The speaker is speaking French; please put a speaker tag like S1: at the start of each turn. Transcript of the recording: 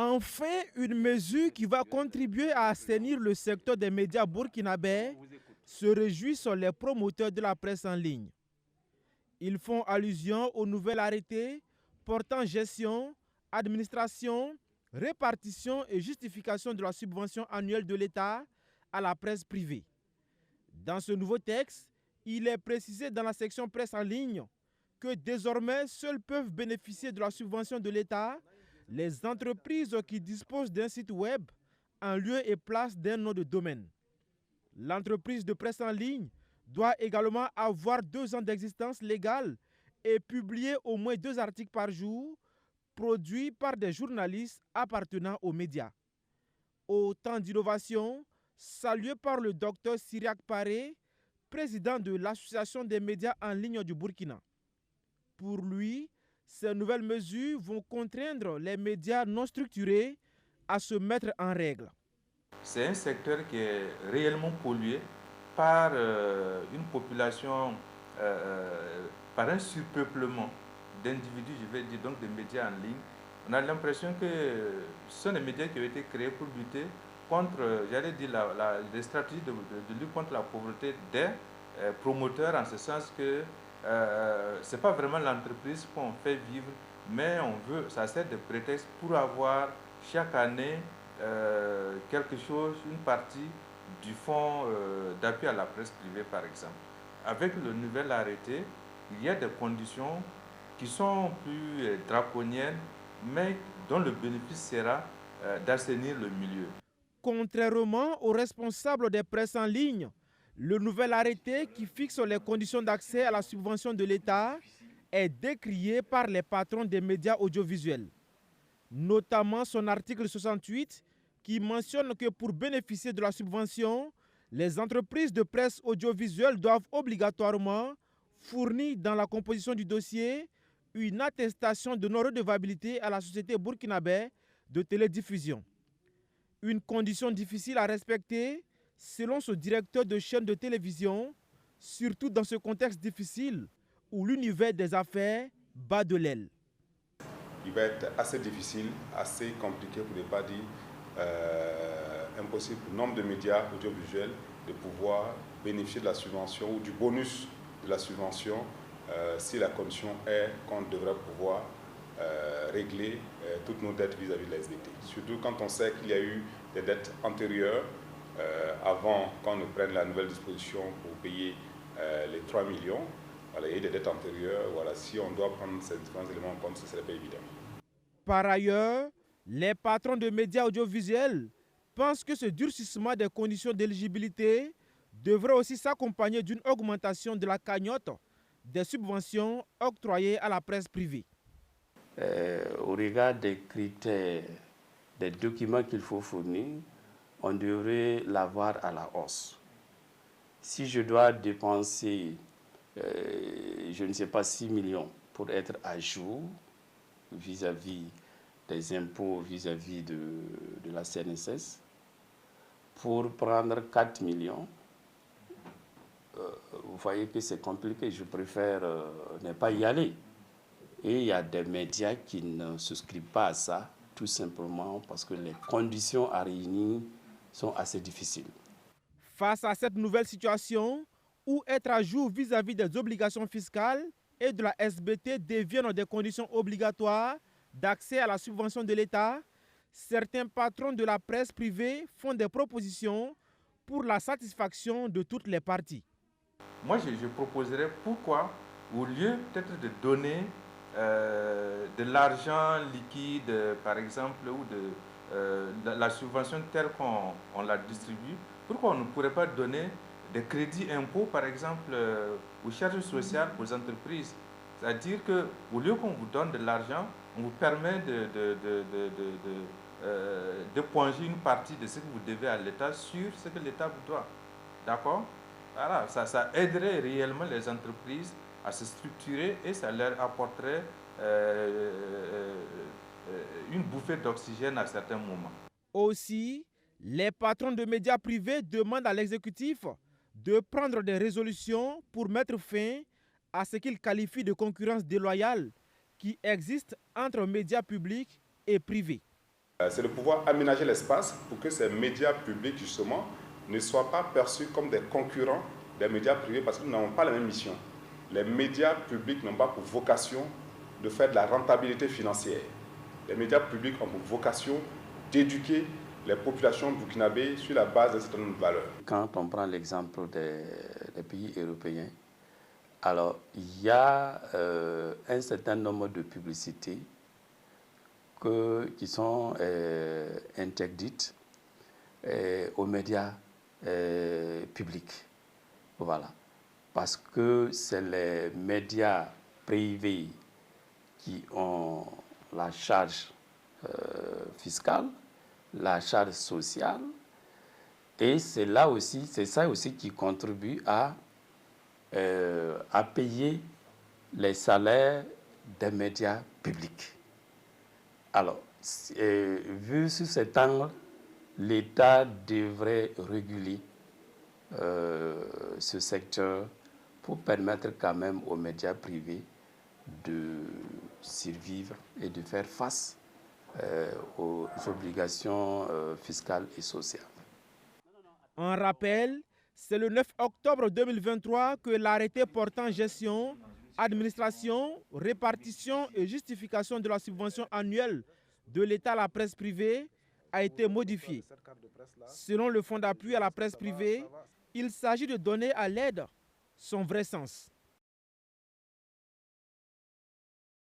S1: Enfin, une mesure qui va contribuer à assainir le secteur des médias burkinabés se réjouissent les promoteurs de la presse en ligne. Ils font allusion au nouvel arrêté portant gestion, administration, répartition et justification de la subvention annuelle de l'État à la presse privée. Dans ce nouveau texte, il est précisé dans la section presse en ligne que désormais seuls peuvent bénéficier de la subvention de l'État les entreprises qui disposent d'un site web en lieu et place d'un nom de domaine. L'entreprise de presse en ligne doit également avoir 2 ans d'existence légale et publier au moins 2 articles par jour produits par des journalistes appartenant aux médias. Autant d'innovations saluées par le docteur Cyriaque Paré, président de l'Association des médias en ligne du Burkina. Pour lui, ces nouvelles mesures vont contraindre les médias non structurés à se mettre en règle.
S2: C'est un secteur qui est réellement pollué par une population, par un surpeuplement d'individus, je vais dire, donc des médias en ligne. On a l'impression que ce sont des médias qui ont été créés pour lutter contre, j'allais dire, les stratégies de lutte contre la pauvreté des promoteurs, en ce sens que ce n'est pas vraiment l'entreprise qu'on fait vivre, mais ça sert de prétexte pour avoir chaque année quelque chose, une partie du fonds d'appui à la presse privée, par exemple. Avec le nouvel arrêté, il y a des conditions qui sont plus draconiennes, mais dont le bénéfice sera d'assainir le milieu.
S1: Contrairement aux responsables des presses en ligne, le nouvel arrêté qui fixe les conditions d'accès à la subvention de l'État est décrié par les patrons des médias audiovisuels, notamment son article 68 qui mentionne que pour bénéficier de la subvention, les entreprises de presse audiovisuelle doivent obligatoirement fournir dans la composition du dossier une attestation de non-redevabilité à la société burkinabé de télédiffusion. Une condition difficile à respecter selon ce directeur de chaîne de télévision, surtout dans ce contexte difficile où l'univers des affaires bat de l'aile.
S3: Il va être assez difficile, assez compliqué, pour ne pas dire impossible pour nombre de médias audiovisuels de pouvoir bénéficier de la subvention ou du bonus de la subvention si la condition est qu'on devrait pouvoir régler toutes nos dettes vis-à-vis de la SDT. Surtout quand on sait qu'il y a eu des dettes antérieures avant qu'on ne prenne la nouvelle disposition pour payer les 3 millions. Voilà, il y a eu des dettes antérieures. Voilà, si on doit prendre ces différents éléments en compte, ce ne serait pas évident.
S1: Par ailleurs, les patrons de médias audiovisuels pensent que ce durcissement des conditions d'éligibilité devrait aussi s'accompagner d'une augmentation de la cagnotte des subventions octroyées à la presse privée.
S4: Au regard des critères, des documents qu'il faut fournir, on devrait l'avoir à la hausse. Si je dois dépenser, je ne sais pas, 6 millions pour être à jour vis-à-vis des impôts, vis-à-vis de la CNSS, pour prendre 4 millions, vous voyez que c'est compliqué. Je préfère ne pas y aller. Et il y a des médias qui ne souscrivent pas à ça, tout simplement parce que les conditions à réunir sont assez difficiles.
S1: Face à cette nouvelle situation, où être à jour vis-à-vis des obligations fiscales et de la SBT deviennent des conditions obligatoires d'accès à la subvention de l'État, certains patrons de la presse privée font des propositions pour la satisfaction de toutes les parties.
S2: Moi, je proposerais pourquoi, au lieu peut-être de donner de l'argent liquide, par exemple, ou de la subvention telle qu'on la distribue, pourquoi on ne pourrait pas donner des crédits impôts, par exemple, aux charges sociales aux entreprises? C'est-à-dire qu'au lieu qu'on vous donne de l'argent, on vous permet de ponger une partie de ce que vous devez à l'État sur ce que l'État vous doit. D'accord? Voilà, ça aiderait réellement les entreprises à se structurer et ça leur apporterait une bouffée d'oxygène à certains moments.
S1: Aussi, les patrons de médias privés demandent à l'exécutif de prendre des résolutions pour mettre fin à ce qu'ils qualifient de concurrence déloyale qui existe entre médias publics et privés.
S3: C'est de pouvoir aménager l'espace pour que ces médias publics, justement, ne soient pas perçus comme des concurrents des médias privés parce que nous n'avons pas la même mission. Les médias publics n'ont pas pour vocation de faire de la rentabilité financière. Les médias publics ont pour vocation d'éduquer les populations burkinabées sur la base d'un certain nombre de valeurs.
S4: Quand on prend l'exemple des pays européens, alors il y a un certain nombre de publicités qui sont interdites aux médias publics. Voilà. Parce que c'est les médias privés qui ont la charge fiscale, la charge sociale, et c'est ça aussi qui contribue à payer les salaires des médias publics. Alors, vu sous cet angle, l'État devrait réguler ce secteur pour permettre quand même aux médias privés de survivre et de faire face aux obligations fiscales et sociales.
S1: En rappel, c'est le 9 octobre 2023 que l'arrêté portant gestion, administration, répartition et justification de la subvention annuelle de l'État à la presse privée a été modifié. Selon le Fonds d'appui à la presse privée, il s'agit de donner à l'aide son vrai sens.